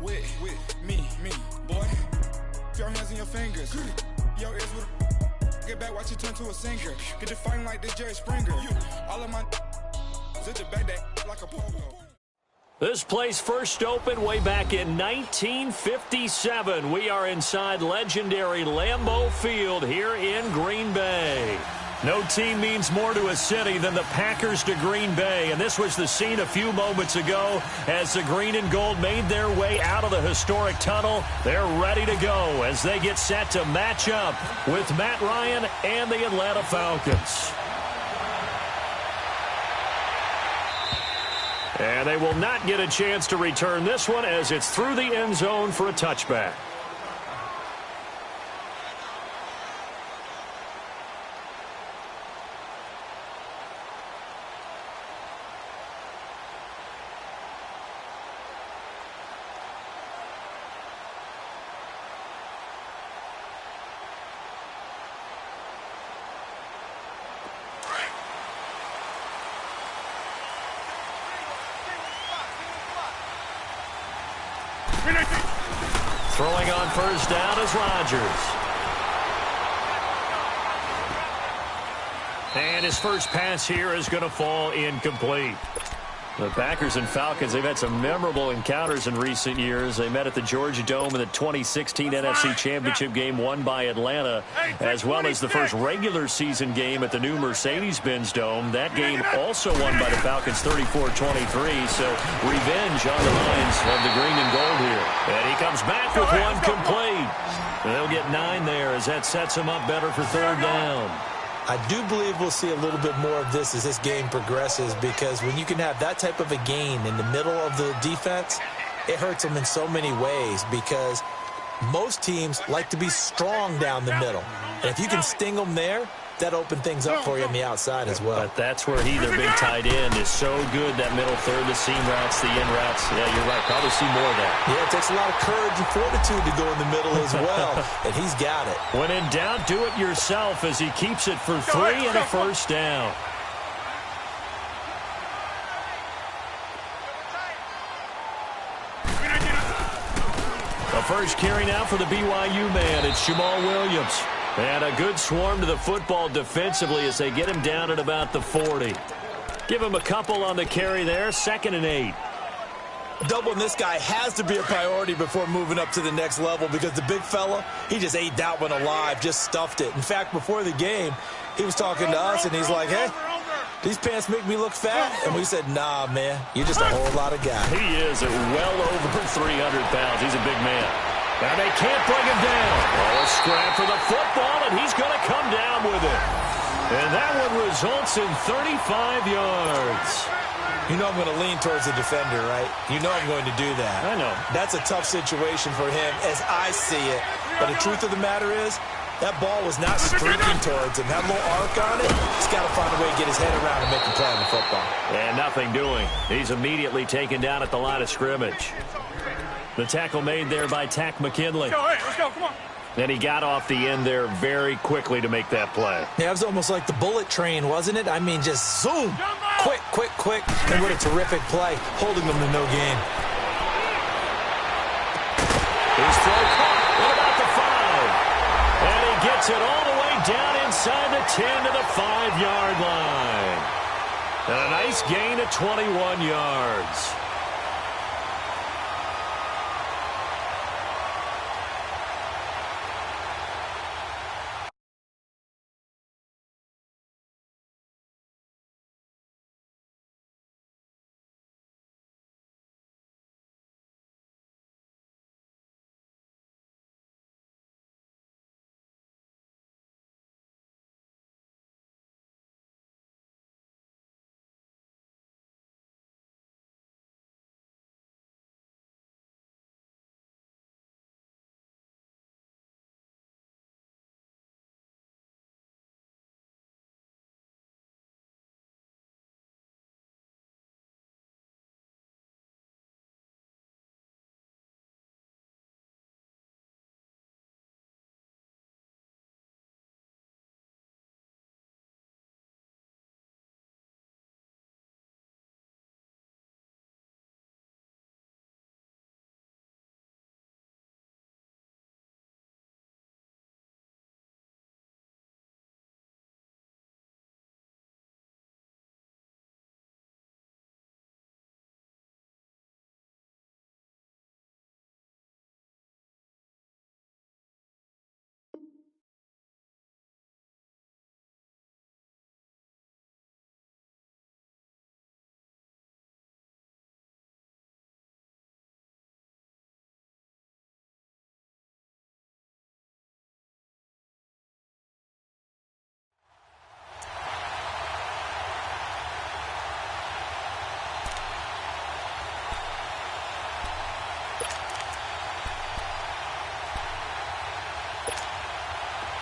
with me, boy. Your hands and your fingers. Your ears with get back, watch you turn to a singer. Get to fighting like this Jerry Springer. All of my sit your back that like a pogo. This place first opened way back in 1957. We are inside legendary Lambeau Field here in Green Bay. No team means more to a city than the Packers to Green Bay, and this was the scene a few moments ago as the green and gold made their way out of the historic tunnel. They're ready to go as they get set to match up with Matt Ryan and the Atlanta Falcons. And they will not get a chance to return this one as it's through the end zone for a touchback. Throwing on first down is Rodgers. And his first pass here is going to fall incomplete. The Packers and Falcons, they've had some memorable encounters in recent years. They met at the Georgia Dome in the 2016 NFC Championship game won by Atlanta, as well as the first regular season game at the new Mercedes-Benz Dome. That game also won by the Falcons 34-23, so revenge on the lines of the green and gold here. And he comes back with one complete. They'll get 9 there as that sets him up better for third down. I do believe we'll see a little bit more of this as this game progresses, because when you can have that type of a gain in the middle of the defense, it hurts them in so many ways, because most teams like to be strong down the middle. And if you can sting them there, that opens things up for you on the outside as well. But that's where their big tight end, is so good, that middle third, the seam routes, the in routes. Yeah, you're right. Probably see more of that. Yeah, it takes a lot of courage and fortitude to go in the middle as well, and he's got it. When in doubt, do it yourself as he keeps it for 3 and a first down. The first carry now for the BYU man. It's Jamal Williams. And a good swarm to the football defensively as they get him down at about the 40. Give him a couple on the carry there. 2nd and 8. Doubling this guy has to be a priority before moving up to the next level, because the big fella, he just ate that one alive, just stuffed it. In fact, before the game, he was talking to us, and he's like, hey, these pants make me look fat. And we said, nah, man, you're just a whole lot of guy. He is at well over 300 pounds. He's a big man. And they can't bring him down. Oh, a scrap for the football, and he's going to come down with it. And that one results in 35 yards. You know I'm going to lean towards the defender, right? You know I'm going to do that. I know. That's a tough situation for him as I see it. But the truth of the matter is, that ball was not streaking towards him. That little arc on it, he's got to find a way to get his head around and make a play on the football. And nothing doing. He's immediately taken down at the line of scrimmage. The tackle made there by Tack McKinley. Let's go, come on. And he got off the end there very quickly to make that play. Yeah, it was almost like the bullet train, wasn't it? I mean, just zoom. Quick, quick, quick. And what a terrific play, holding them to no gain. His throw caught at about the 5. And he gets it all the way down inside the 10 to the 5-yard line. And a nice gain of 21 yards.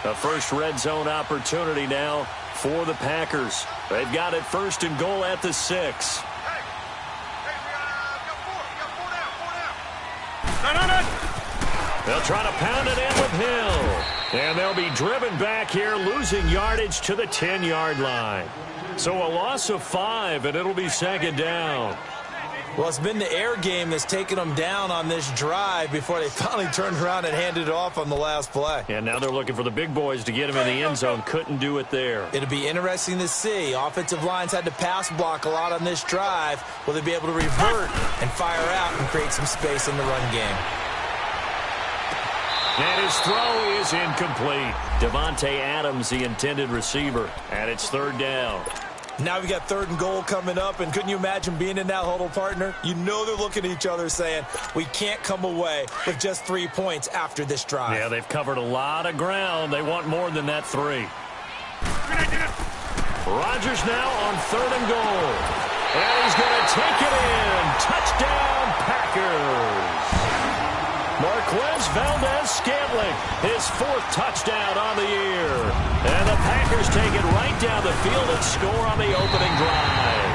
A first red zone opportunity now for the Packers. They've got it 1st and goal at the 6. They'll try to pound it in with Hill. And they'll be driven back here, losing yardage to the 10-yard line. So a loss of 5, and it'll be 2nd down. Well, it's been the air game that's taken them down on this drive before they finally turned around and handed it off on the last play. And now they're looking for the big boys to get him in the end zone. Couldn't do it there. It'll be interesting to see. Offensive lines had to pass block a lot on this drive. Will they be able to revert and fire out and create some space in the run game? And his throw is incomplete. Devontae Adams, the intended receiver, and it's 3rd down. Now we got 3rd and goal coming up, and couldn't you imagine being in that huddle, partner? You know they're looking at each other saying, we can't come away with just 3 points after this drive. Yeah, they've covered a lot of ground. They want more than that 3. Rodgers now on 3rd and goal. And he's going to take it in. Touchdown, Packers. Marquez Valdez-Scantling, his 4th touchdown on the year. And the Packers take it right down the field and score on the opening drive.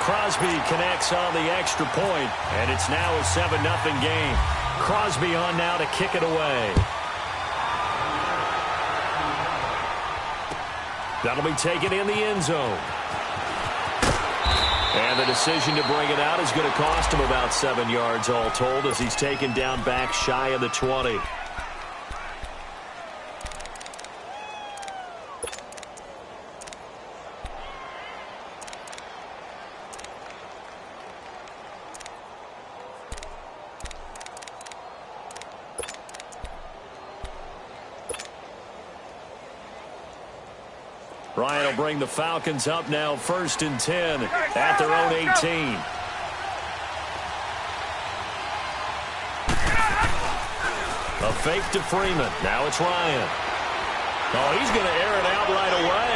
Crosby connects on the extra point, and it's now a 7-0 game. Crosby on now to kick it away. That'll be taken in the end zone. And the decision to bring it out is going to cost him about 7 yards all told as he's taken down back shy of the 20. Ryan will bring the Falcons up now 1st and 10 at their own 18. A fake to Freeman. Now it's Ryan. Oh, he's going to air it out right away.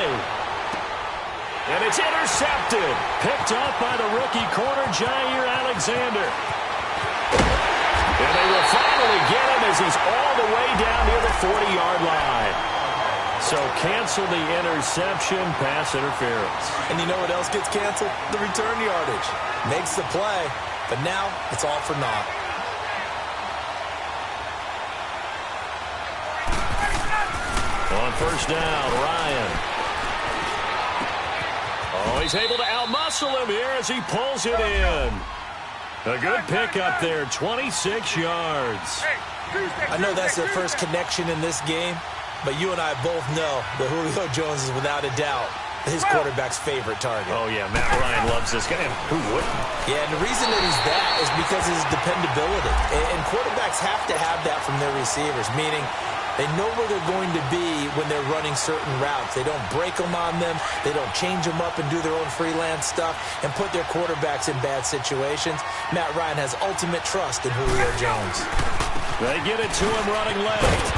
And it's intercepted. Picked up by the rookie corner, Jair Alexander. And they will finally get him as he's all the way down near the 40-yard line. So cancel the interception, pass interference. And you know what else gets canceled? The return yardage. Makes the play, but now it's all for naught. On 1st down, Ryan. Oh, he's able to outmuscle him here as he pulls it in. A good pickup there, 26 yards. I know that's their first connection in this game, but you and I both know that Julio Jones is without a doubt his quarterback's favorite target. Oh, yeah, Matt Ryan loves this guy. Who wouldn't? Yeah, and the reason that he's that is because of his dependability. And quarterbacks have to have that from their receivers, meaning they know where they're going to be when they're running certain routes. They don't break them on them. They don't change them up and do their own freelance stuff and put their quarterbacks in bad situations. Matt Ryan has ultimate trust in Julio Jones. They get it to him running left.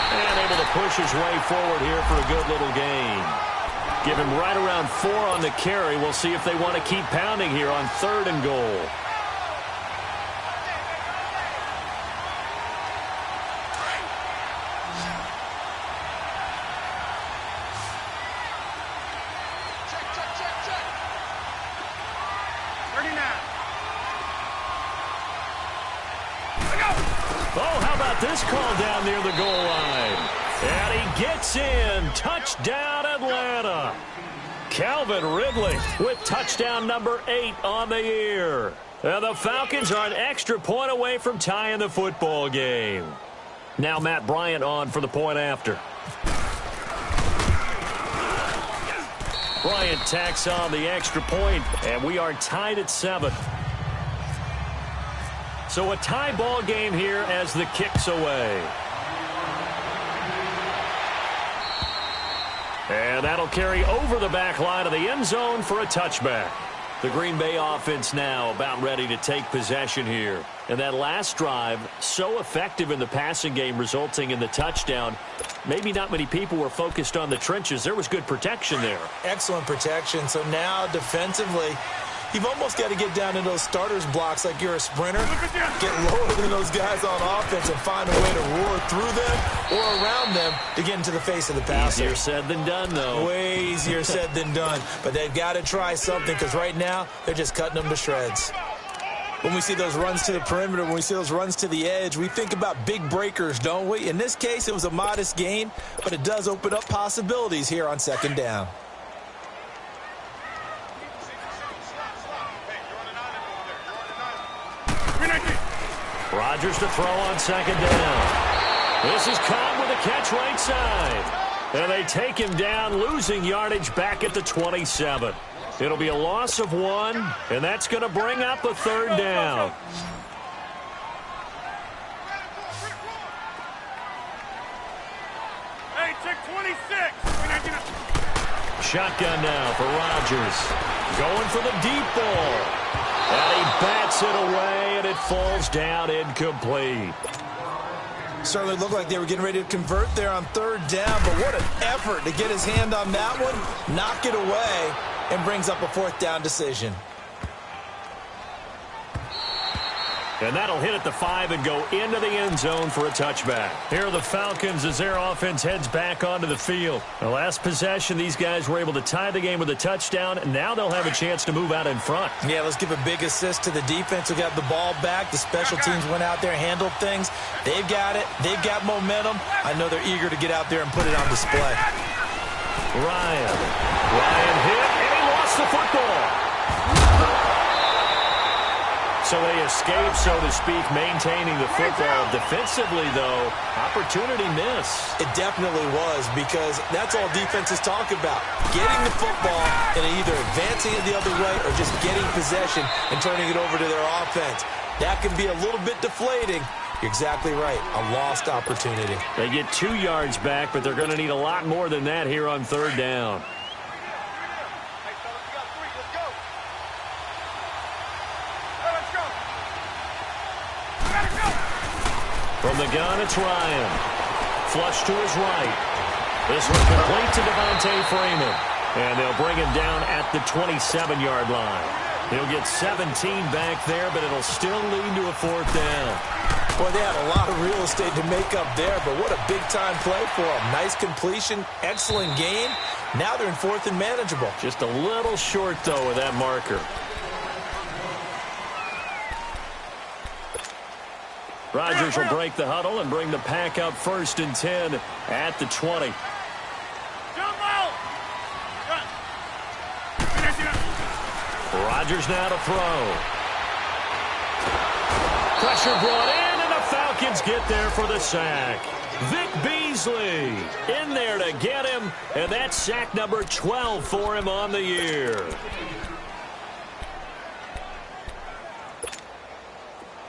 And able to push his way forward here for a good little gain. Give him right around 4 on the carry. We'll see if they want to keep pounding here on 3rd and goal. Oh, how about this call down near the goal line? And he gets in. Touchdown, Atlanta. Calvin Ridley with touchdown number 8 on the year. And the Falcons are an extra point away from tying the football game. Now Matt Bryant on for the point after. Bryant tacks on the extra point, and we are tied at 7. So a tie ball game here as the kick's away. And that'll carry over the back line of the end zone for a touchback. The Green Bay offense now about ready to take possession here. And that last drive, so effective in the passing game, resulting in the touchdown. Maybe not many people were focused on the trenches. There was good protection there. Excellent protection. So now defensively, You've almost got to get down in those starters blocks like you're a sprinter, get lower than those guys on offense and find a way to roar through them or around them to get into the face of the passer. Easier said than done, though. Way easier said than done. But they've got to try something because right now they're just cutting them to shreds. When we see those runs to the perimeter, when we see those runs to the edge, we think about big breakers, don't we? In this case, it was a modest gain, but it does open up possibilities here on second down. Rodgers to throw on second down. This is Cobb with a catch right side. And they take him down, losing yardage back at the 27. It'll be a loss of 1, and that's going to bring up a third down. Hey, check 26. Shotgun now for Rodgers. Going for the deep ball. And he bats it away, and it falls down incomplete. Certainly looked like they were getting ready to convert there on third down, but what an effort to get his hand on that one, knock it away, and brings up a fourth down decision. And that'll hit at the 5 and go into the end zone for a touchback. Here are the Falcons as their offense heads back onto the field. The last possession, these guys were able to tie the game with a touchdown, and now they'll have a chance to move out in front. Yeah, let's give a big assist to the defense who got the ball back. The special teams went out there, handled things. They've got it. They've got momentum. I know they're eager to get out there and put it on display. Ryan hit, and he lost the football. So they escape, so to speak, maintaining the football. Defensively, though, opportunity miss. It definitely was, because that's all defenses talk about. Getting the football and either advancing it the other way or just getting possession and turning it over to their offense. That can be a little bit deflating. You're exactly right. A lost opportunity. They get 2 yards back, but they're going to need a lot more than that here on third down. From the gun, it's Ryan. Flush to his right. This one complete to Devontae Freeman. And they'll bring him down at the 27-yard line. He'll get 17 back there, but it'll still lead to a fourth down. Boy, they had a lot of real estate to make up there, but what a big-time play for them. Nice completion, excellent gain. Now they're in fourth and manageable. Just a little short, though, with that marker. Rodgers will break the huddle and bring the pack up 1st and 10 at the 20. Rodgers now to throw. Pressure brought in, and the Falcons get there for the sack. Vic Beasley in there to get him, and that's sack number 12 for him on the year.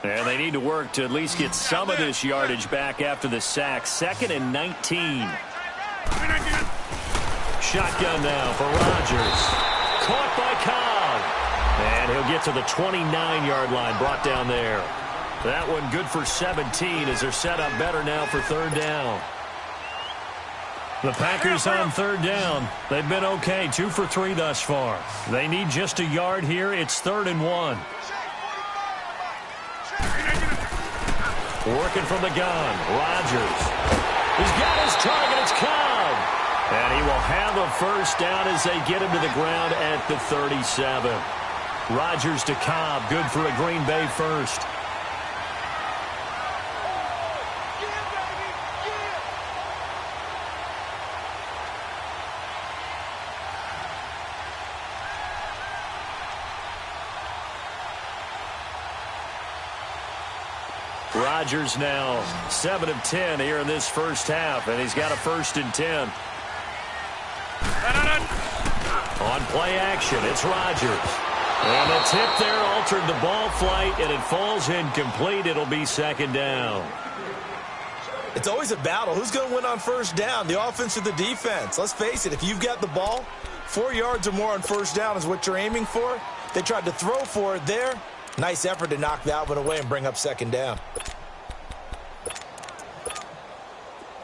And they need to work to at least get some of this yardage back after the sack. 2nd and 19. Shotgun now for Rodgers. Caught by Cobb. And he'll get to the 29-yard line, brought down there. That one good for 17 as they're set up better now for third down. The Packers on third down. They've been okay, 2 for 3 thus far. They need just a yard here. It's 3rd and 1. Working from the gun, Rodgers. He's got his target, it's Cobb. And he will have a first down as they get him to the ground at the 37. Rodgers to Cobb, good for a Green Bay first. Rodgers now 7 of 10 here in this first half, and he's got a 1st and 10. On play action, it's Rodgers. And the tip there altered the ball flight, and it falls incomplete. It'll be 2nd down. It's always a battle. Who's going to win on first down, the offense or the defense? Let's face it, if you've got the ball, 4 yards or more on first down is what you're aiming for. They tried to throw for it there. Nice effort to knock that one away and bring up 2nd down.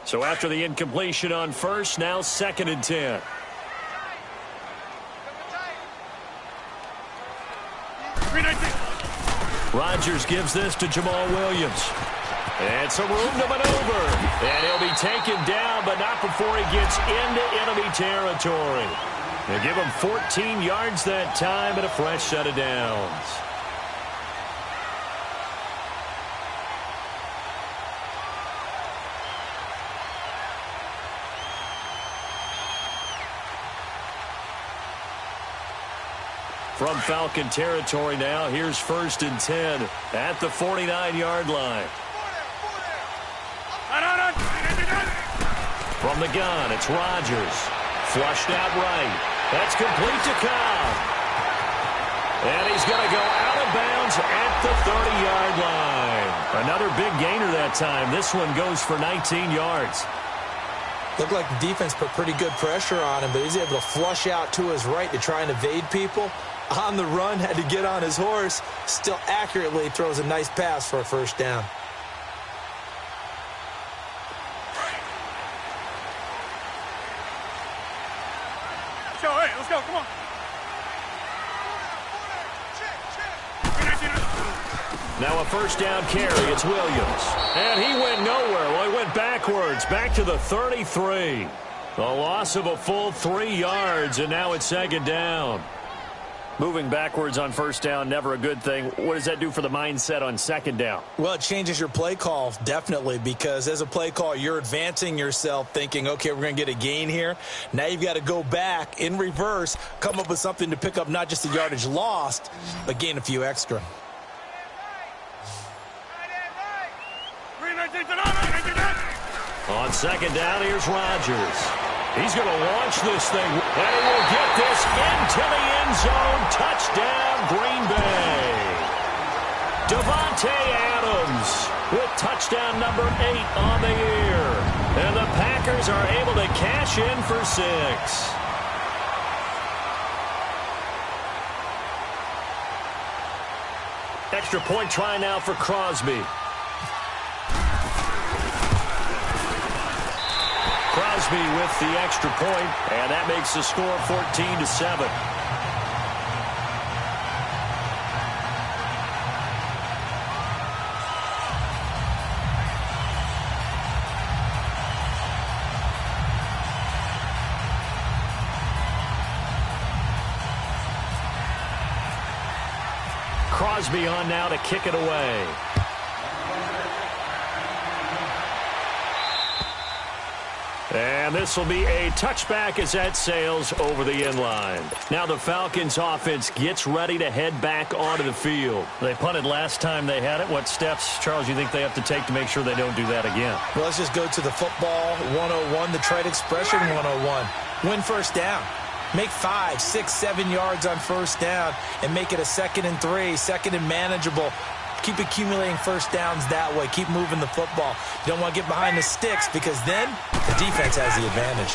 So after the incompletion on first, now 2nd and 10. Rodgers gives this to Jamal Williams. And some room to maneuver. And he'll be taken down, but not before he gets into enemy territory. They give him 14 yards that time and a fresh set of downs. From Falcon territory now, here's 1st and 10 at the 49-yard line. From the gun, it's Rodgers. Flushed out right. That's complete to Cobb. And he's going to go out of bounds at the 30-yard line. Another big gainer that time. This one goes for 19 yards. Looked like the defense put pretty good pressure on him, but he's able to flush out to his right to try and evade people. On the run, had to get on his horse. Still accurately throws a nice pass for a first down. Let's go, come on. Now a first down carry. It's Williams. And he went nowhere. Well, he went backwards, back to the 33. A loss of a full 3 yards, and now it's 2nd down. Moving backwards on first down, never a good thing. What does that do for the mindset on 2nd down? Well, it changes your play call, definitely, because as a play call, you're advancing yourself thinking, okay, we're going to get a gain here. Now you've got to go back in reverse, come up with something to pick up not just the yardage lost, but gain a few extra. On 2nd down, here's Rodgers. He's going to launch this thing, and he will get this into the end zone. Touchdown, Green Bay. Devontae Adams with touchdown number 8 on the year. And the Packers are able to cash in for 6. Extra point try now for Crosby. Crosby with the extra point, and that makes the score 14-7. Crosby on now to kick it away. And this will be a touchback as that sails over the end line. Now the Falcons offense gets ready to head back onto the field. They punted last time they had it. What steps, Charles, you think they have to take to make sure they don't do that again? Well, let's just go to the football 101, the trade expression 101. Win first down. Make 5, 6, 7 yards on first down and make it a 2nd and 3, 2nd and manageable. Keep accumulating first downs that way. Keep moving the football. You don't want to get behind the sticks because then the defense has the advantage.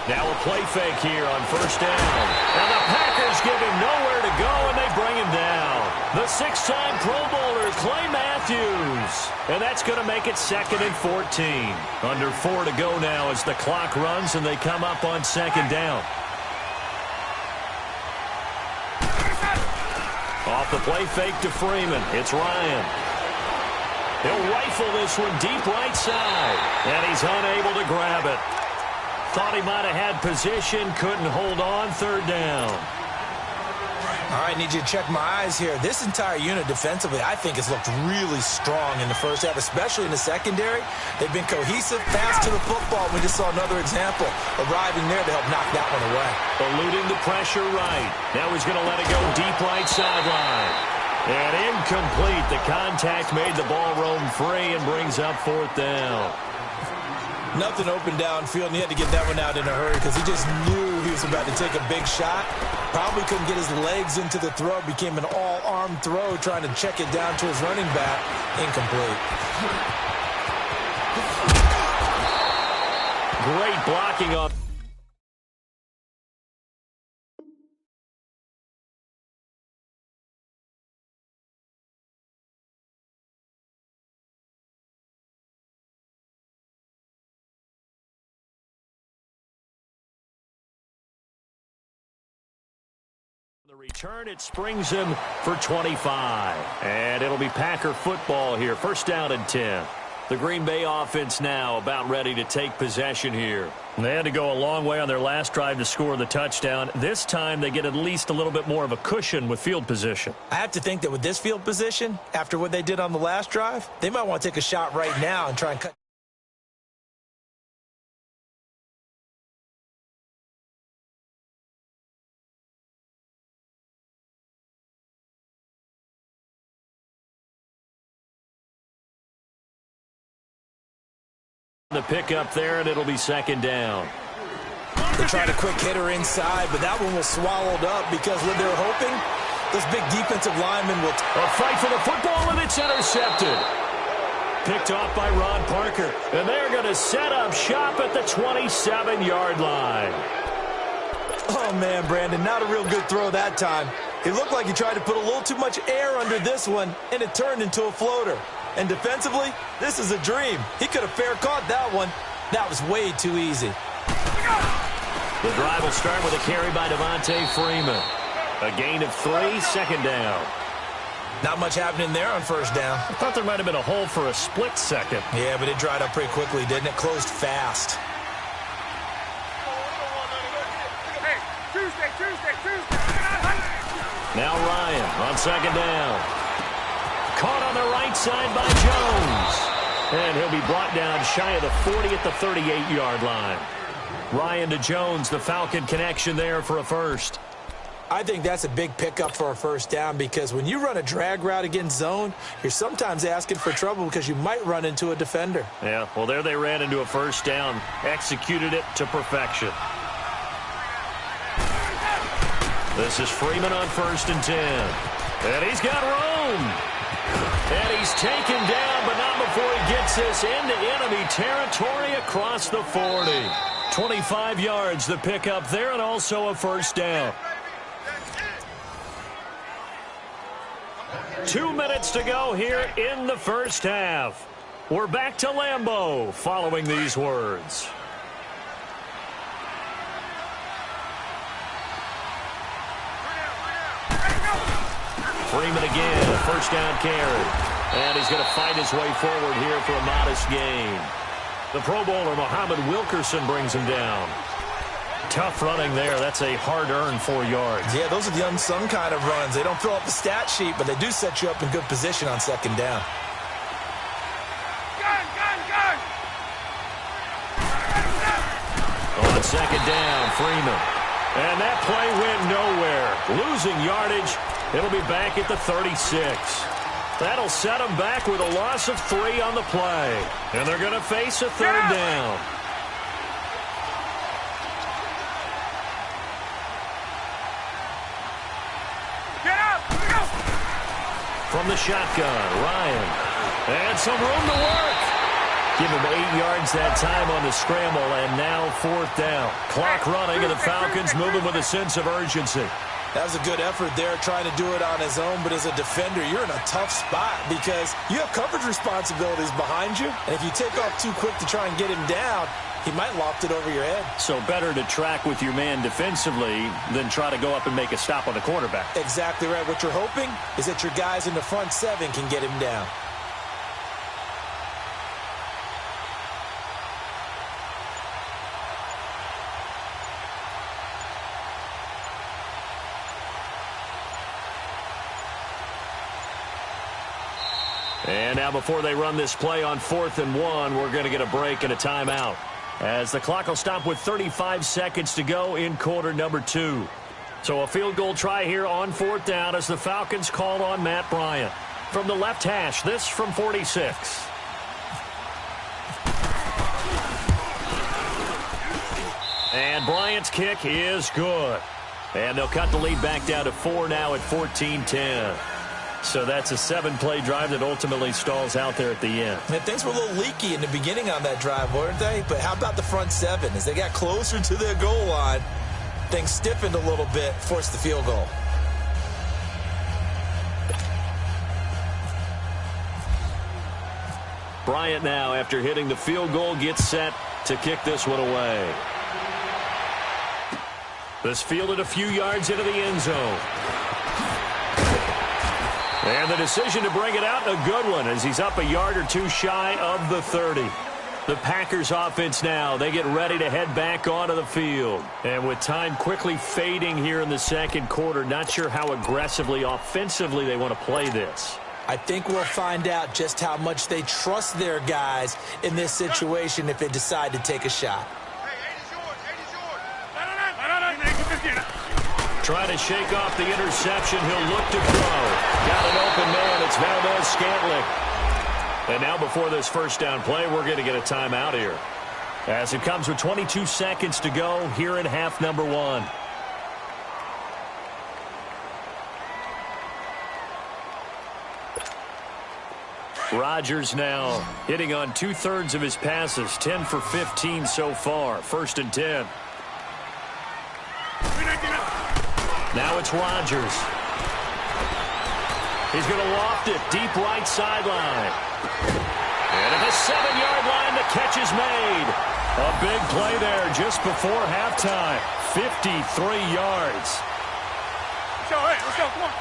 Now a play fake here on first down. And the Packers give him nowhere to go, and they bring him down. The 6-time Pro Bowler, Clay Matthews. And that's going to make it 2nd and 14. Under 4 to go now as the clock runs, and they come up on 2nd down. Off the play fake to Freeman. It's Ryan. He'll rifle this one deep right side. And he's unable to grab it. Thought he might have had position. Couldn't hold on. 3rd down. All right, need you to check my eyes here. This entire unit defensively, I think, has looked really strong in the first half, especially in the secondary. They've been cohesive, fast to the football. We just saw another example arriving there to help knock that one away. Eluding the pressure right. Now he's going to let it go deep right sideline. And incomplete. The contact made the ball roam free and brings up 4th down. Nothing open downfield, and he had to get that one out in a hurry because he just knew he was about to take a big shot. Probably couldn't get his legs into the throw. Became an all-arm throw trying to check it down to his running back. Incomplete. Great blocking up. The return, it springs him for 25. And it'll be Packer football here. First down and 10. The Green Bay offense now about ready to take possession here. They had to go a long way on their last drive to score the touchdown. This time they get at least a little bit more of a cushion with field position. I have to think that with this field position, after what they did on the last drive, they might want to take a shot right now and try and cut. The pickup there, and it'll be second down. They tried a quick hitter inside, but that one was swallowed up because what they're hoping, those big defensive linemen will... A fight for the football, and it's intercepted. Picked off by Ron Parker, and they're going to set up shop at the 27-yard line. Oh, man, Brandon, not a real good throw that time. It looked like he tried to put a little too much air under this one, and it turned into a floater. And defensively, this is a dream. He could have fair caught that one. That was way too easy. The drive will start with a carry by Devontae Freeman. A gain of 3, second down. Not much happening there on first down. I thought there might have been a hole for a split second. Yeah, but it dried up pretty quickly, didn't it? Closed fast. Now Ryan on second down. Caught on the right side by Jones. And he'll be brought down shy of the 40 at the 38-yard line. Ryan to Jones, the Falcon connection there for a first. I think that's a big pickup for a first down because when you run a drag route against zone, you're sometimes asking for trouble because you might run into a defender. Yeah, well, there they ran into a first down. Executed it to perfection. This is Freeman on first and 10. And he's got room. And he's taken down, but not before he gets this into enemy territory across the 40. 25 yards, the pickup there, and also a first down. 2 minutes to go here in the first half. We're back to Lambeau following these words. Freeman again, first down carry. And he's going to fight his way forward here for a modest gain. The Pro Bowler, Muhammad Wilkerson, brings him down. Tough running there. That's a hard-earned 4 yards. Yeah, those are the unsung kind of runs. They don't fill up the stat sheet, but they do set you up in good position on second down. On second down, Freeman. And that play went nowhere. Losing yardage. It'll be back at the 36. That'll set them back with a loss of 3 on the play. And they're going to face a third down. From the shotgun, Ryan. And some room to work. Give him 8 yards that time on the scramble, and now fourth down. Clock running, and the Falcons moving with a sense of urgency. That was a good effort there, trying to do it on his own, but as a defender, you're in a tough spot because you have coverage responsibilities behind you, and if you take off too quick to try and get him down, he might loft it over your head. So better to track with your man defensively than try to go up and make a stop on the quarterback. Exactly right. What you're hoping is that your guys in the front 7 can get him down. And now before they run this play on 4th and 1, we're going to get a break and a timeout, as the clock will stop with 35 seconds to go in quarter number 2. So a field goal try here on 4th down as the Falcons call on Matt Bryant. From the left hash, this from 46. And Bryant's kick is good. And they'll cut the lead back down to 4 now at 14-10. So that's a 7-play drive that ultimately stalls out there at the end. Man, things were a little leaky in the beginning on that drive, weren't they? But how about the front 7? As they got closer to their goal line, things stiffened a little bit, forced the field goal. Bryant now, after hitting the field goal, gets set to kick this one away. This fielded a few yards into the end zone. And the decision to bring it out, a good one, as he's up a yard or two shy of the 30. The Packers offense now, they get ready to head back onto the field. And with time quickly fading here in the second quarter, not sure how aggressively, offensively they want to play this. I think we'll find out just how much they trust their guys in this situation if they decide to take a shot. Trying to shake off the interception. He'll look to throw. Got an open man. It's Valdez-Scantling. And now before this first down play, we're going to get a timeout here. As it comes with 22 seconds to go here in half number 1. Rodgers now hitting on 2/3 of his passes. 10 for 15 so far. 1st and 10. Now it's Rodgers. He's going to loft it deep right sideline. And at the 7-yard line, the catch is made. A big play there just before halftime. 53 yards. Let's go, come on.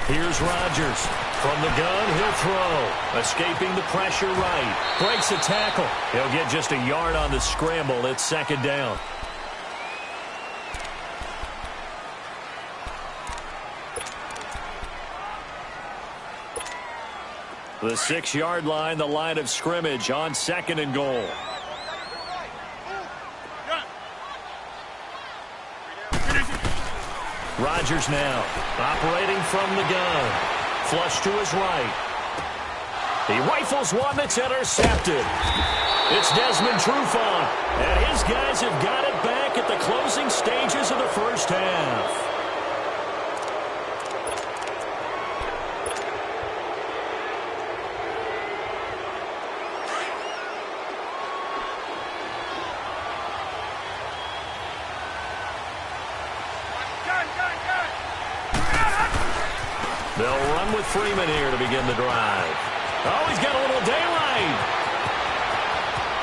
Here's Rodgers. From the gun, he'll throw. Escaping the pressure right. Breaks a tackle. He'll get just a yard on the scramble. It's 2nd down. The 6-yard line, the line of scrimmage on 2nd and goal. Rodgers now operating from the gun. Flush to his right. He rifles one that's intercepted. It's Desmond Trufant, and his guys have got it back at the closing stages of the first half. They'll run with Freeman here to begin the drive. Oh, he's got a little daylight.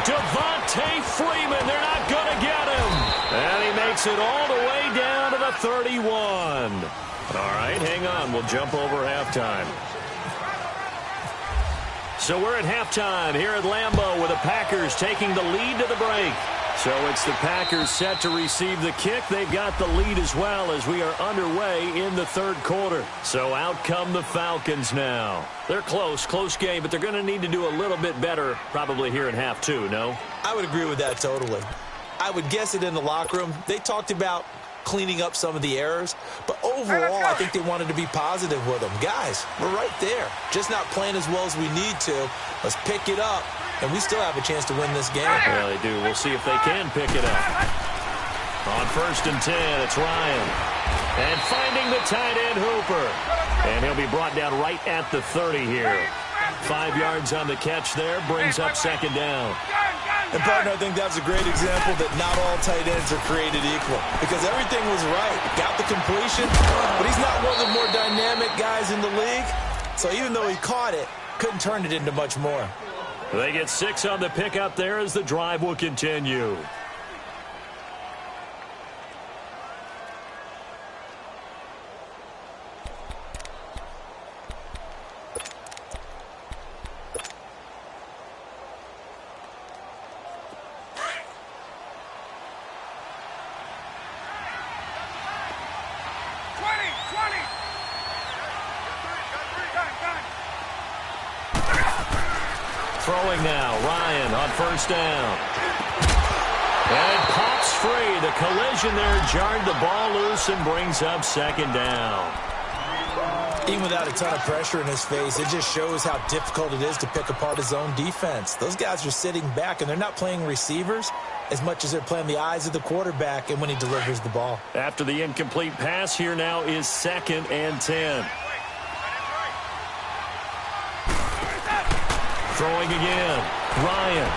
Devontae Freeman, they're not going to get him. And he makes it all the way down to the 31. All right, hang on. We'll jump over halftime. So we're at halftime here at Lambeau with the Packers taking the lead to the break. So it's the Packers set to receive the kick. They've got the lead as well as we are underway in the 3rd quarter. So out come the Falcons now. They're close game, but they're going to need to do a little bit better probably here in half 2, no? I would agree with that totally. I would guess it in the locker room. They talked about cleaning up some of the errors, but overall I think they wanted to be positive with them. Guys, we're right there. Just not playing as well as we need to. Let's pick it up. And we still have a chance to win this game. Yeah, they do. We'll see if they can pick it up. On 1st and 10, it's Ryan. And finding the tight end, Hooper. And he'll be brought down right at the 30 here. 5 yards on the catch there, brings up 2nd down. And, partner, I think that's a great example that not all tight ends are created equal. Because everything was right. Got the completion, but he's not one of the more dynamic guys in the league. So even though he caught it, couldn't turn it into much more. They get 6 on the pickup there as the drive will continue. Throwing now, Ryan on 1st down. And it pops free. The collision there jarred the ball loose and brings up 2nd down. Even without a ton of pressure in his face, it just shows how difficult it is to pick apart his own defense. Those guys are sitting back, and they're not playing receivers as much as they're playing the eyes of the quarterback and when he delivers the ball. After the incomplete pass, here now is 2nd and 10. Throwing again, Ryan.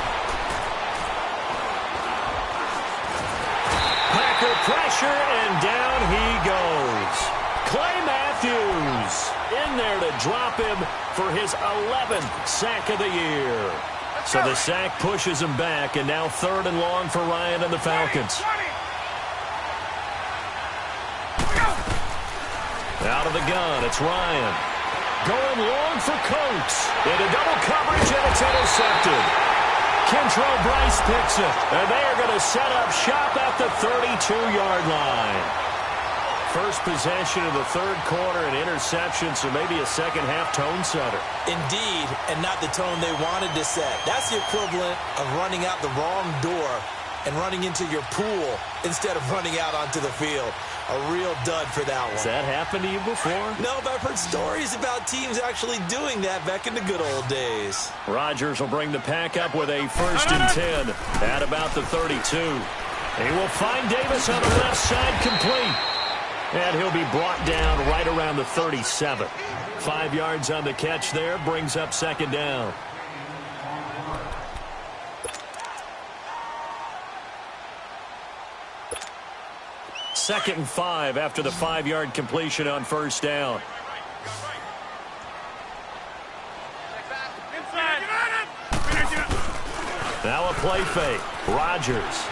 Packer pressure, and down he goes. Clay Matthews in there to drop him for his 11th sack of the year. So the sack pushes him back, and now 3rd and long for Ryan and the Falcons. Out of the gun, it's Ryan. Going long for Coates. Into double coverage, and it's intercepted. Kentrell Bryce picks it, and they are going to set up shop at the 32-yard line. First possession of the 3rd quarter, an interception, so maybe a second-half tone setter. Indeed, and not the tone they wanted to set. That's the equivalent of running out the wrong door and running into your pool instead of running out onto the field. A real dud for that one. Has that happened to you before? No, but I've heard stories about teams actually doing that back in the good old days. Rodgers will bring the pack up with a 1st and 10 at about the 32. He will find Davis on the left side, complete. And he'll be brought down right around the 37. 5 yards on the catch there, brings up 2nd down. Second and 5 after the 5-yard completion on 1st down. Now a play fake. Rodgers.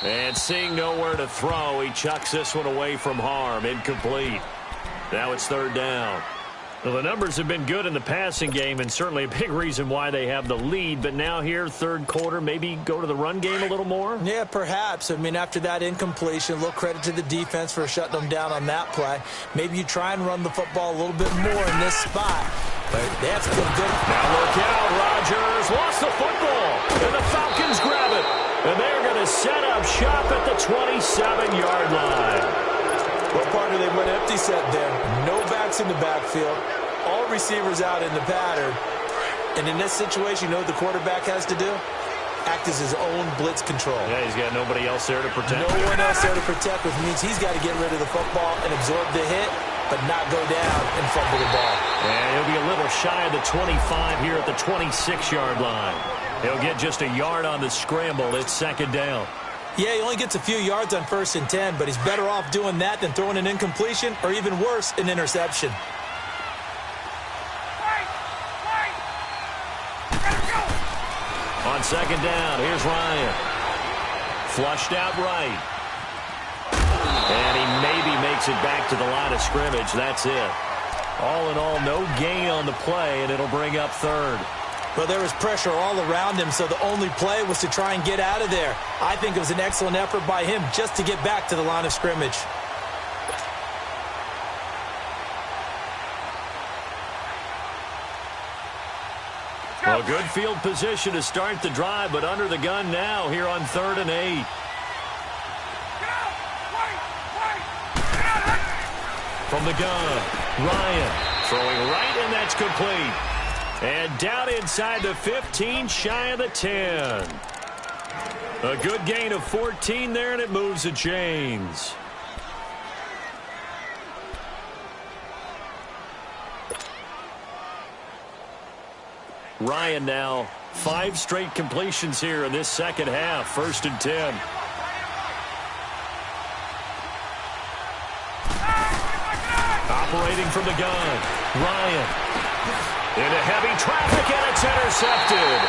And seeing nowhere to throw, he chucks this one away from harm. Incomplete. Now it's 3rd down. Well, the numbers have been good in the passing game, and certainly a big reason why they have the lead. But now here, 3rd quarter, maybe go to the run game a little more? Yeah, perhaps. I mean, after that incompletion, a little credit to the defense for shutting them down on that play. Maybe you try and run the football a little bit more in this spot. But they have to feel good. Now look out, Rodgers lost the football, and the Falcons grab it. And they're going to set up shop at the 27-yard line. What partner they went empty set there. No backs in the backfield. All receivers out in the pattern. And in this situation, you know what the quarterback has to do? Act as his own blitz control. Yeah, he's got nobody else there to protect. No one else there to protect, which means he's got to get rid of the football and absorb the hit, but not go down and fumble the ball. And he'll be a little shy of the 25 here at the 26-yard line. He'll get just a yard on the scramble. It's 2nd down. Yeah, he only gets a few yards on 1st and 10, but he's better off doing that than throwing an incompletion or even worse, an interception. On 2nd down, here's Ryan. Flushed out right. And he maybe makes it back to the line of scrimmage. That's it. All in all, no gain on the play, and it'll bring up 3rd. Well, there was pressure all around him, so the only play was to try and get out of there. I think it was an excellent effort by him just to get back to the line of scrimmage. Well, good field position to start the drive, but under the gun now here on 3rd and 8. From the gun, Ryan throwing right, and that's complete. And down inside the 15, shy of the 10. A good gain of 14 there, and it moves the chains. Ryan now 5 straight completions here in this second half. 1st and 10. Operating from the gun, Ryan. Into heavy traffic, and it's intercepted.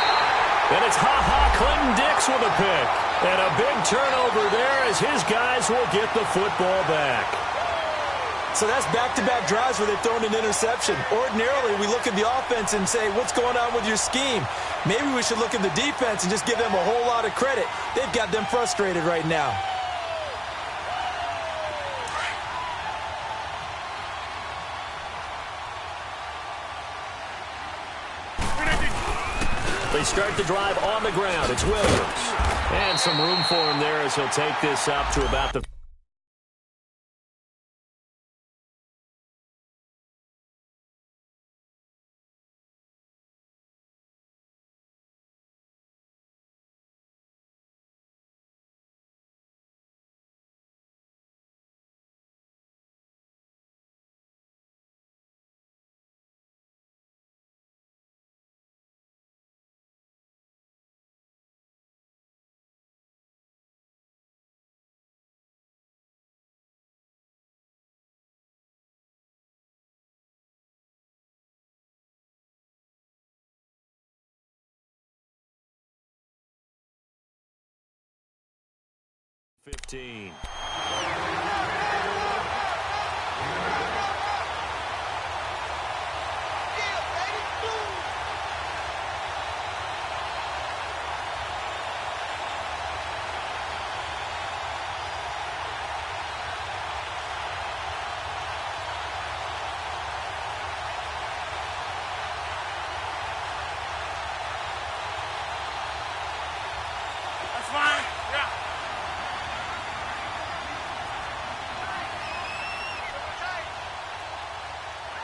And it's Clinton Dix with a pick. And a big turnover there as his guys will get the football back. So that's back-to-back drives where they've thrown an interception. Ordinarily, we look at the offense and say, what's going on with your scheme? Maybe we should look at the defense and just give them a whole lot of credit. They've got them frustrated right now. They start the drive on the ground. It's Williams. And some room for him there as he'll take this up to about the 15. That's fine. Yeah.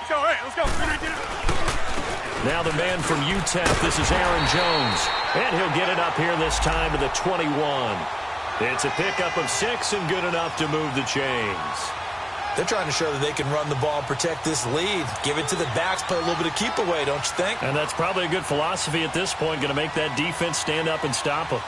Go, hey, let's go. Now the man from UTEP, this is Aaron Jones. And he'll get it up here this time to the 21. It's a pickup of 6 and good enough to move the chains. They're trying to show that they can run the ball and protect this lead. Give it to the backs, play a little bit of keep away, don't you think? And that's probably a good philosophy at this point, going to make that defense stand up and stop them.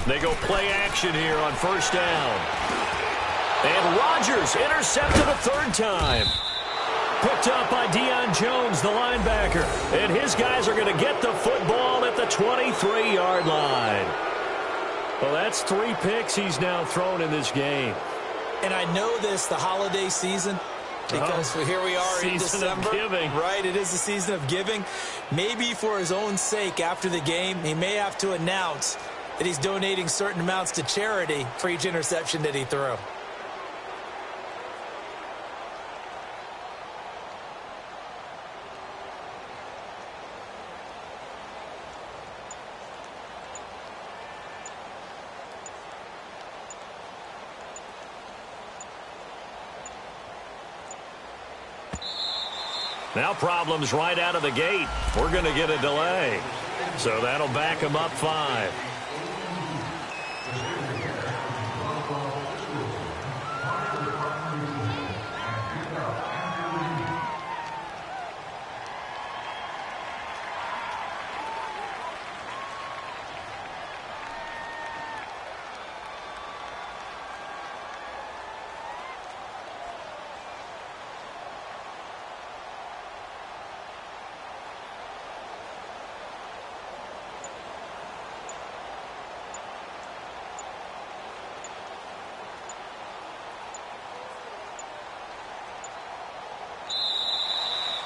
They go play action here on first down. And Rodgers intercepted a third time. Picked up by Deion Jones, the linebacker. And his guys are going to get the football at the 23-yard line. Well, that's 3 picks he's now thrown in this game. And I know this, the holiday season, because here we are in December. Season of giving. Right, it is the season of giving. Maybe for his own sake after the game, he may have to announce that he's donating certain amounts to charity for each interception that he threw. Now problems right out of the gate. We're going to get a delay. So that'll back him up 5.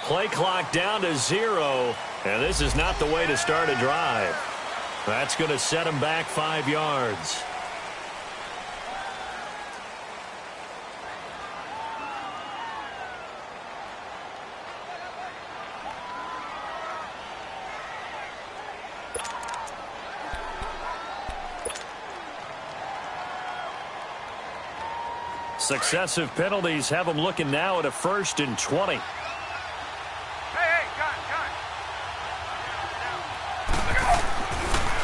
Play clock down to 0, and this is not the way to start a drive. That's going to set him back 5 yards. Successive penalties have him looking now at a 1st and 20.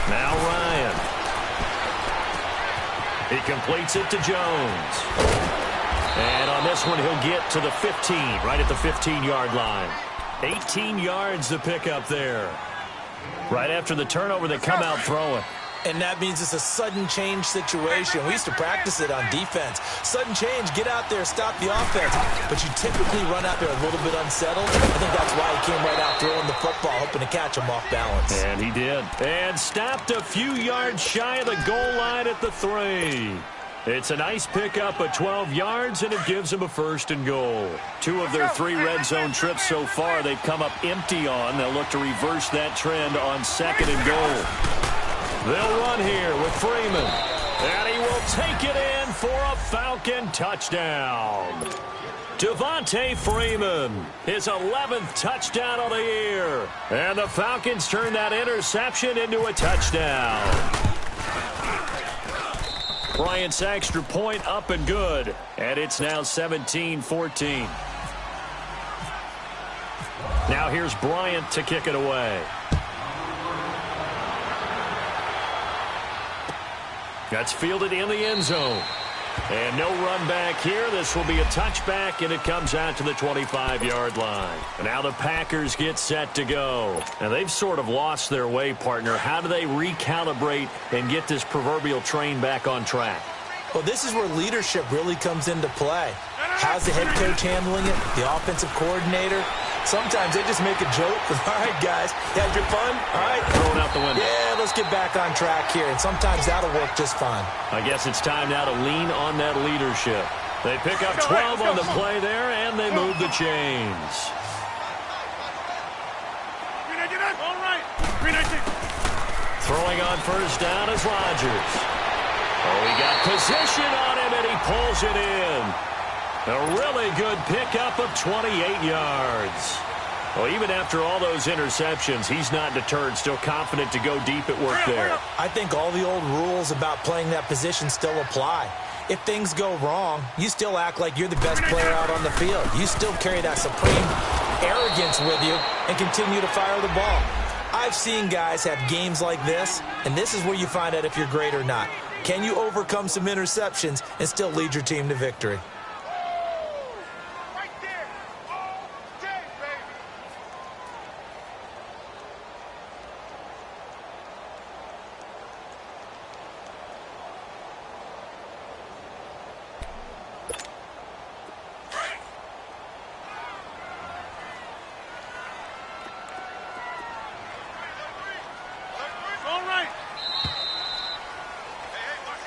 Now Ryan. He completes it to Jones. And on this one, he'll get to the 15, right at the 15-yard line. 18 yards to pick up there. Right after the turnover, they come out throwing. And that means it's a sudden change situation. We used to practice it on defense. Sudden change, get out there, stop the offense. But you typically run out there a little bit unsettled. I think that's why he came right out throwing the football, hoping to catch him off balance. And he did. And stopped a few yards shy of the goal line at the 3. It's a nice pickup of 12 yards, and it gives him a 1st and goal. 2 of their 3 red zone trips so far they've come up empty on. They'll look to reverse that trend on 2nd and goal. They'll run here with Freeman. And he will take it in for a Falcon touchdown. Devontae Freeman, his 11th touchdown of the year. And the Falcons turn that interception into a touchdown. Bryant's extra point up and good. And it's now 17-14. Now here's Bryant to kick it away. That's fielded in the end zone. And no run back here. This will be a touchback, and it comes out to the 25-yard line. And now the Packers get set to go. Now, they've sort of lost their way, partner. How do they recalibrate and get this proverbial train back on track? Well, this is where leadership really comes into play. How's the head coach handling it? The offensive coordinator? Sometimes they just make a joke. All right, guys, you had your fun? All right. Throw it out the window. Yeah, let's get back on track here, and sometimes that'll work just fine. I guess it's time now to lean on that leadership. They pick up 12 on the play there, and they move the chains. Throwing on first down is Rodgers. Oh, he got position on him, and he pulls it in. A really good pickup of 28 yards. Well, even after all those interceptions, he's not deterred, still confident to go deep at work there. I think all the old rules about playing that position still apply. If things go wrong, you still act like you're the best player out on the field. You still carry that supreme arrogance with you and continue to fire the ball. I've seen guys have games like this, and this is where you find out if you're great or not. Can you overcome some interceptions and still lead your team to victory?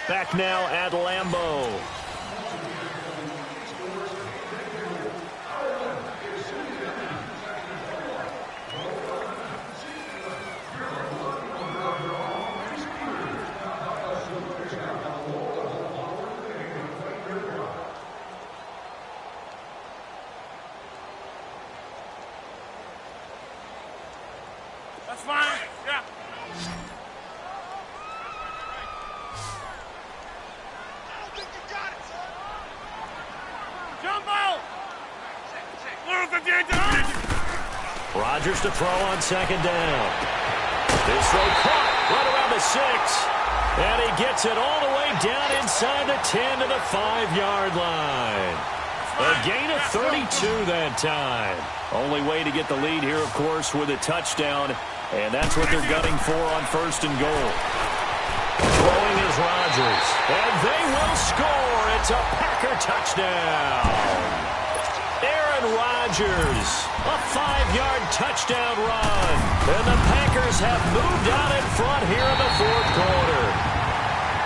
Back now at Lambeau. That's fine. Yeah. Rodgers to throw on second down. This throw caught right around the 6. And he gets it all the way down inside the 10 to the 5-yard line. A gain of 32 that time. Only way to get the lead here, of course, with a touchdown. And that's what they're gunning for on first and goal. Throwing is Rodgers. And they will score. It's a Packer touchdown. Rodgers, a 5-yard touchdown run. And the Packers have moved out in front here in the fourth quarter.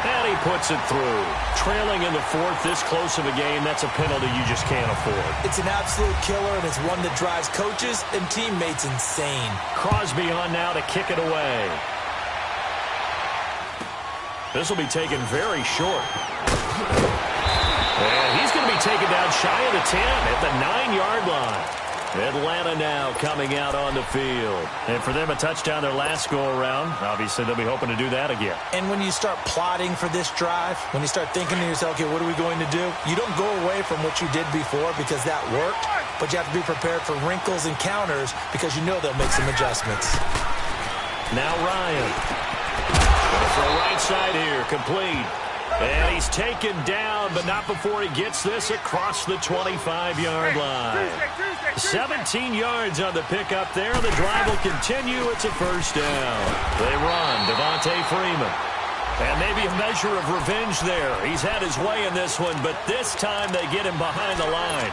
And he puts it through. Trailing in the fourth, this close of a game, that's a penalty you just can't afford. It's an absolute killer, and it's one that drives coaches and teammates insane. Crosby on now to kick it away. This will be taken very short. And he's going to be taken down shy of the 10 at the 9-yard line. Atlanta now coming out on the field. And for them, a touchdown their last go-around. Obviously, they'll be hoping to do that again. And when you start plotting for this drive, when you start thinking to yourself, okay, what are we going to do? You don't go away from what you did before because that worked, but you have to be prepared for wrinkles and counters because you know they'll make some adjustments. Now Ryan. Going for a right side here, complete. And he's taken down, but not before he gets this across the 25-yard line. 17 yards on the pickup there. The drive will continue. It's a first down. They run. Devontae Freeman. And maybe a measure of revenge there. He's had his way in this one, but this time they get him behind the line.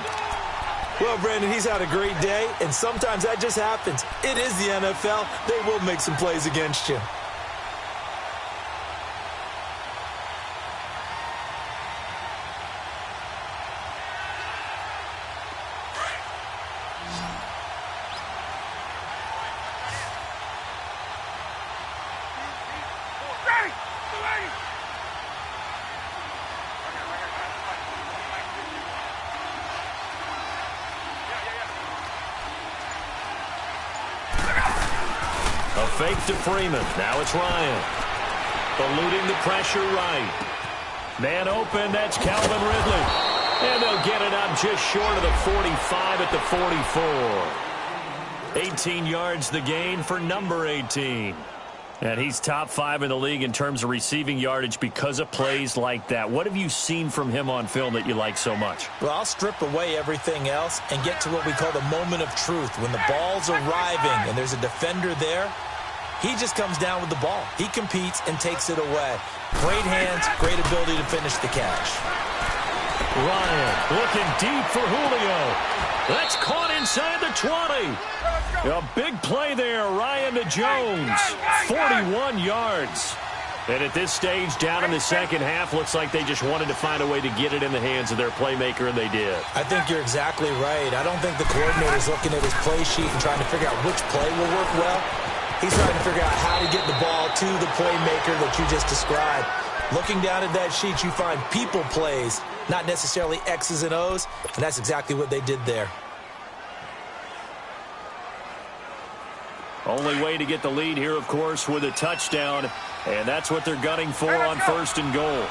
Well, Brandon, he's had a great day, and sometimes that just happens. It is the NFL. They will make some plays against you. Fake to Freeman. Now it's Ryan. Eluding the pressure right. Man open. That's Calvin Ridley. And they'll get it up just short of the 45 at the 44. 18 yards the gain for number 18. And he's top 5 in the league in terms of receiving yardage because of plays like that. What have you seen from him on film that you like so much? Well, I'll strip away everything else and get to what we call the moment of truth. When the ball's arriving and there's a defender there, He just comes down with the ball. He competes and takes it away. Great hands, great ability to finish the catch. Ryan looking deep for Julio. That's caught inside the 20. A big play there, Ryan to Jones. 41 yards. And at this stage, down in the second half, looks like they just wanted to find a way to get it in the hands of their playmaker, and they did. I think you're exactly right. I don't think the coordinator's looking at his play sheet and trying to figure out which play will work well. He's trying to figure out how to get the ball to the playmaker that you just described. Looking down at that sheet, you find people plays, not necessarily X's and O's, and that's exactly what they did there. Only way to get the lead here, of course, with a touchdown, and that's what they're gunning for on 1st and goal.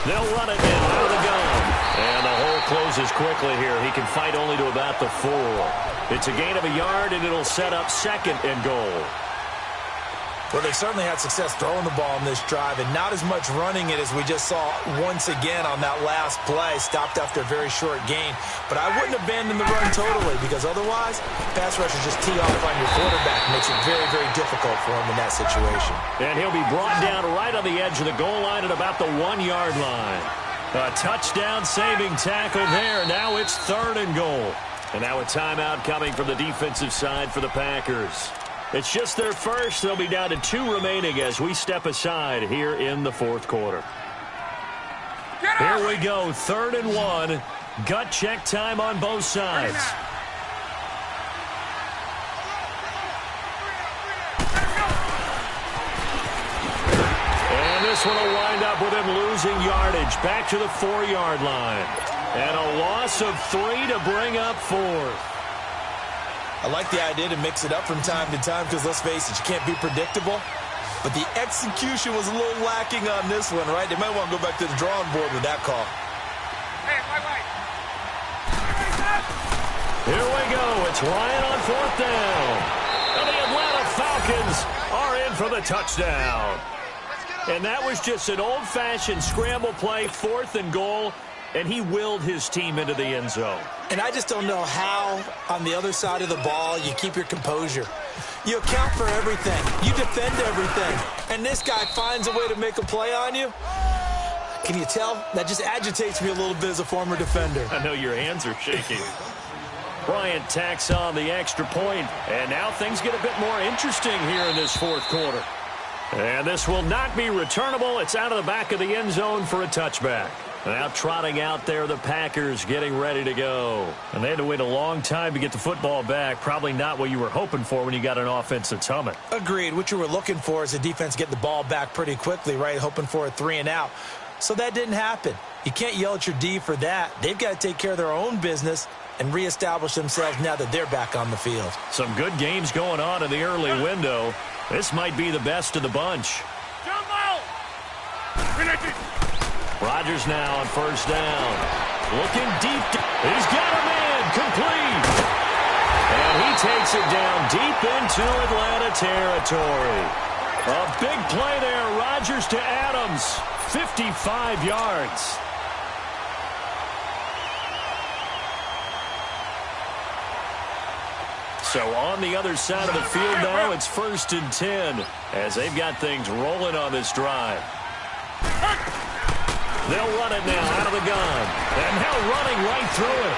They'll run it now out of the gun. And the hole closes quickly here. He can fight only to about the 4. It's a gain of a yard, and it'll set up 2nd and goal. Well, they certainly had success throwing the ball in this drive, and not as much running it as we just saw once again on that last play. Stopped after a very short gain. But I wouldn't abandon the run totally, because otherwise, pass rushers just tee off on your quarterback. Makes it very, very difficult for him in that situation. And he'll be brought down right on the edge of the goal line at about the 1-yard line. A touchdown-saving tackle there. Now it's 3rd and goal. And now a timeout coming from the defensive side for the Packers. It's just their first. They'll be down to 2 remaining as we step aside here in the 4th quarter. Here we go, 3rd and 1. Gut check time on both sides. And this one will wind up with him losing yardage back to the 4-yard line. And a loss of 3 to bring up 4th. I like the idea to mix it up from time to time because, let's face it, you can't be predictable. But the execution was a little lacking on this one, right? They might want to go back to the drawing board with that call. Here we go. It's Ryan on 4th down. And the Atlanta Falcons are in for the touchdown. And that was just an old-fashioned scramble play, 4th and goal. And he willed his team into the end zone. And I just don't know how, on the other side of the ball, you keep your composure. You account for everything. You defend everything. And this guy finds a way to make a play on you. Can you tell? That just agitates me a little bit as a former defender. I know your hands are shaking. Bryant tacks on the extra point. And now things get a bit more interesting here in this 4th quarter. And this will not be returnable. It's out of the back of the end zone for a touchback. Now trotting out there, the Packers getting ready to go. And they had to wait a long time to get the football back. Probably not what you were hoping for when you got an offense that's humming. Agreed. What you were looking for is the defense getting the ball back pretty quickly, right? Hoping for a 3 and out. So that didn't happen. You can't yell at your D for that. They've got to take care of their own business and reestablish themselves now that they're back on the field. Some good games going on in the early window. This might be the best of the bunch. Rodgers now on 1st down. Looking deep. He's got a man complete. And he takes it down deep into Atlanta territory. A big play there. Rodgers to Adams. 55 yards. So on the other side of the field now, it's 1st and 10 as they've got things rolling on this drive. They'll run it now out of the gun. And now running right through it.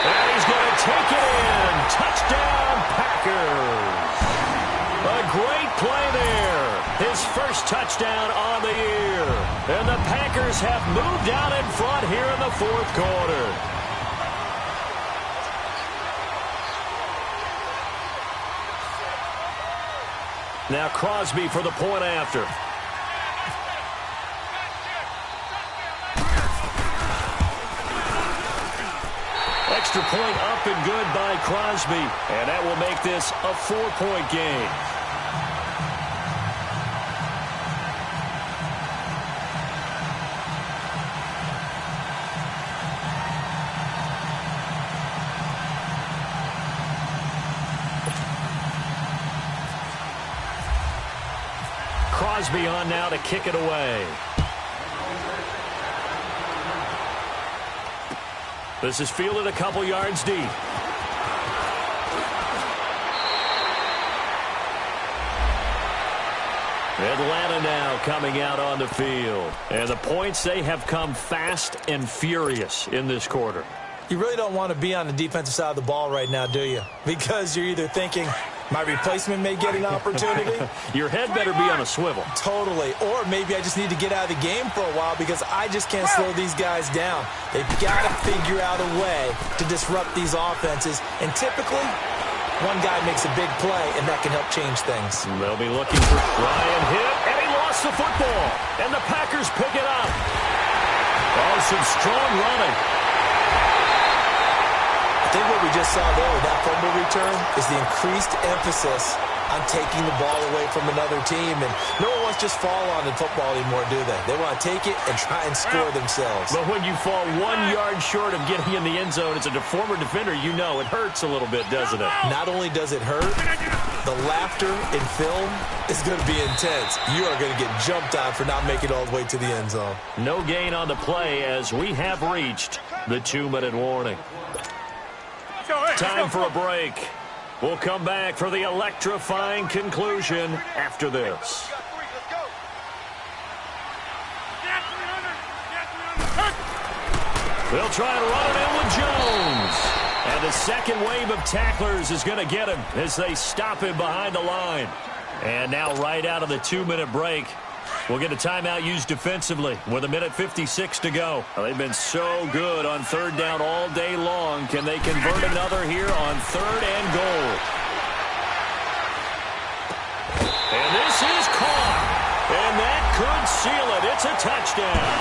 And he's going to take it in. Touchdown, Packers. A great play there. His first touchdown on the year. And the Packers have moved out in front here in the 4th quarter. Now Crosby for the point after. Extra point up and good by Crosby. And that will make this a 4-point game. Crosby on now to kick it away. This is fielded a couple yards deep. Atlanta now coming out on the field. And the points, they have come fast and furious in this quarter. You really don't want to be on the defensive side of the ball right now, do you? Because you're either thinking, my replacement may get an opportunity. Your head better be on a swivel. Totally. Or maybe I just need to get out of the game for a while because I just can't slow these guys down. They've got to figure out a way to disrupt these offenses. And typically, one guy makes a big play, and that can help change things. They'll be looking for Ryan hit, and he lost the football. And the Packers pick it up. Oh, some strong running. I think what we just saw there with that fumble return is the increased emphasis on taking the ball away from another team. And no one wants to just fall on in football anymore, do they? They want to take it and try and score themselves. But when you fall 1 yard short of getting in the end zone as a former defender, you know it hurts a little bit, doesn't it? Not only does it hurt, the laughter in film is going to be intense. You are going to get jumped on for not making it all the way to the end zone. No gain on the play as we have reached the 2-minute warning. Time for a break. We'll come back for the electrifying conclusion after this. They'll try and run it in with Jones. And the second wave of tacklers is going to get him as they stop him behind the line. And now right out of the 2-minute break, we'll get a timeout used defensively with 1:56 to go. Well, they've been so good on third down all day long. Can they convert another here on 3rd and goal? And this is caught. And that could seal it. It's a touchdown.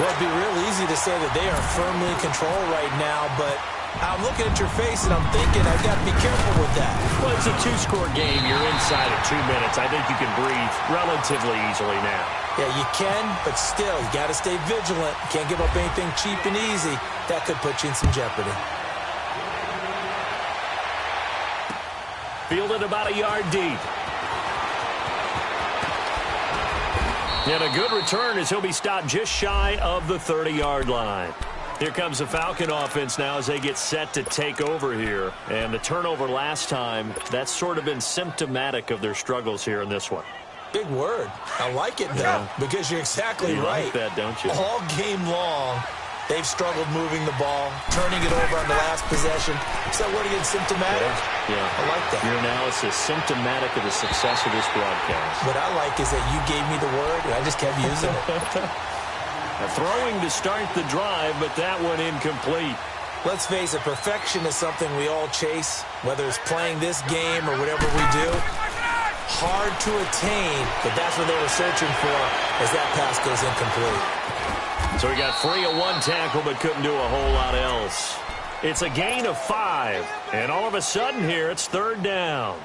Well, it'd be real easy to say that they are firmly in control right now, but I'm looking at your face and I'm thinking I've got to be careful with that. Well, it's a 2-score game. You're inside of 2 minutes. I think you can breathe relatively easily now. Yeah, you can, but still, you got to stay vigilant. You can't give up anything cheap and easy. That could put you in some jeopardy. Fielded about a yard deep. And a good return as he'll be stopped just shy of the 30-yard line. Here comes the Falcon offense now as they get set to take over here. And the turnover last time, that's sort of been symptomatic of their struggles here in this one. Big word. I like it, though, because you're exactly right. You like that, don't you? All game long, they've struggled moving the ball, turning it over on the last possession. So what again, symptomatic? Yeah. I like that. Your analysis, symptomatic of the success of this broadcast. What I like is that you gave me the word, and I just kept using it. Throwing to start the drive, but that one incomplete. Let's face it, perfection is something we all chase, whether it's playing this game or whatever we do. Hard to attain, but that's what they were searching for as that pass goes incomplete. So he got free of one tackle, but couldn't do a whole lot else. It's a gain of 5, and all of a sudden here, it's 3rd down.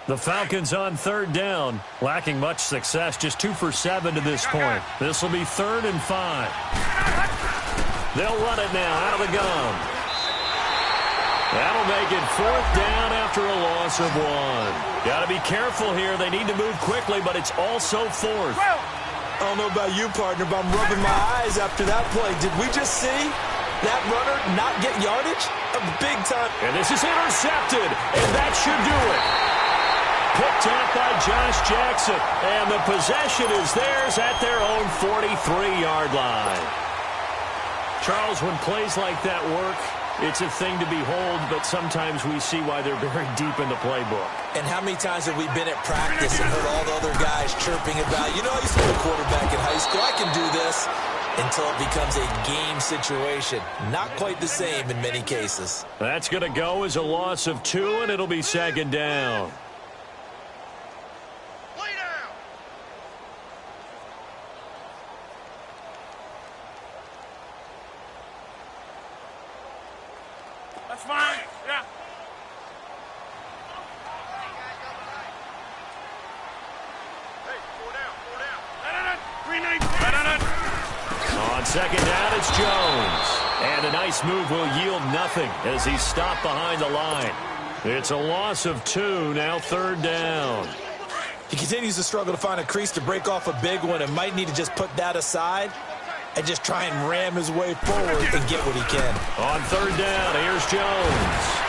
The Falcons on 3rd down, lacking much success, just 2 for 7 to this point. This will be 3rd and 5. They'll run it now out of the gun. That'll make it 4th down after a loss of 1. Got to be careful here. They need to move quickly, but it's also 4th. I don't know about you, partner, but I'm rubbing my eyes after that play. Did we just see that runner not get yardage? A big time. And this is intercepted, and that should do it. Picked up by Josh Jackson, and the possession is theirs at their own 43-yard line. Charles, when plays like that work, it's a thing to behold, but sometimes we see why they're very deep in the playbook. And how many times have we been at practice and heard all the other guys chirping about, you know, I used to be a quarterback in high school, I can do this, until it becomes a game situation. Not quite the same in many cases. That's going to go as a loss of 2, and it'll be 2nd down. That's fine. Yeah. Hey, 4 down. 3-9. On 2nd down, it's Jones. And a nice move will yield nothing as he's stopped behind the line. It's a loss of 2, now 3rd down. He continues to struggle to find a crease to break off a big one and might need to just put that aside and just try and ram his way forward and get what he can. On 3rd down, here's Jones.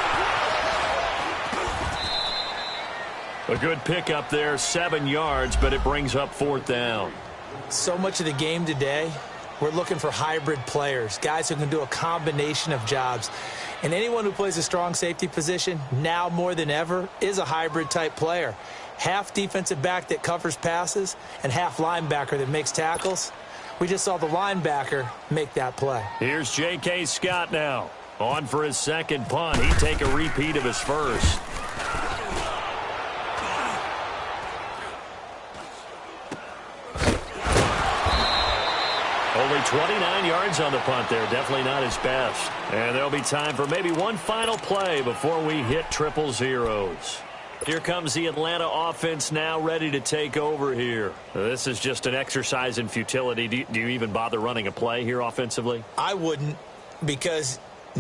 A good pickup there, 7 yards, but it brings up 4th down. So much of the game today, we're looking for hybrid players, guys who can do a combination of jobs. And anyone who plays a strong safety position, now more than ever, is a hybrid-type player. Half defensive back that covers passes and half linebacker that makes tackles. We just saw the linebacker make that play. Here's J.K. Scott now. On for his second punt. He'd take a repeat of his first. Only 29 yards on the punt there. Definitely not his best. And there'll be time for maybe one final play before we hit 000. Here comes the Atlanta offense now ready to take over here. This is just an exercise in futility. Do you even bother running a play here offensively? I wouldn't, because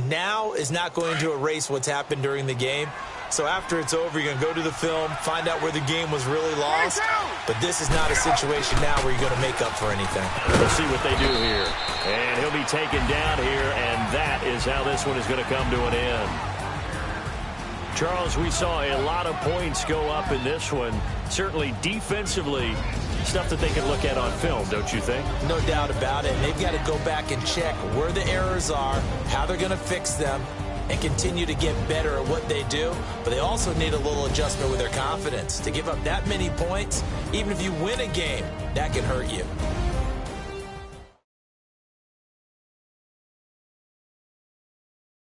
now is not going to erase what's happened during the game. So after it's over, you're going to go to the film, find out where the game was really lost. But this is not a situation now where you're going to make up for anything. We'll see what they do here. And he'll be taken down here, and that is how this one is going to come to an end. Charles, we saw a lot of points go up in this one. Certainly defensively, stuff that they can look at on film, don't you think? No doubt about it. And they've got to go back and check where the errors are, how they're going to fix them, and continue to get better at what they do. But they also need a little adjustment with their confidence. To give up that many points, even if you win a game, that can hurt you.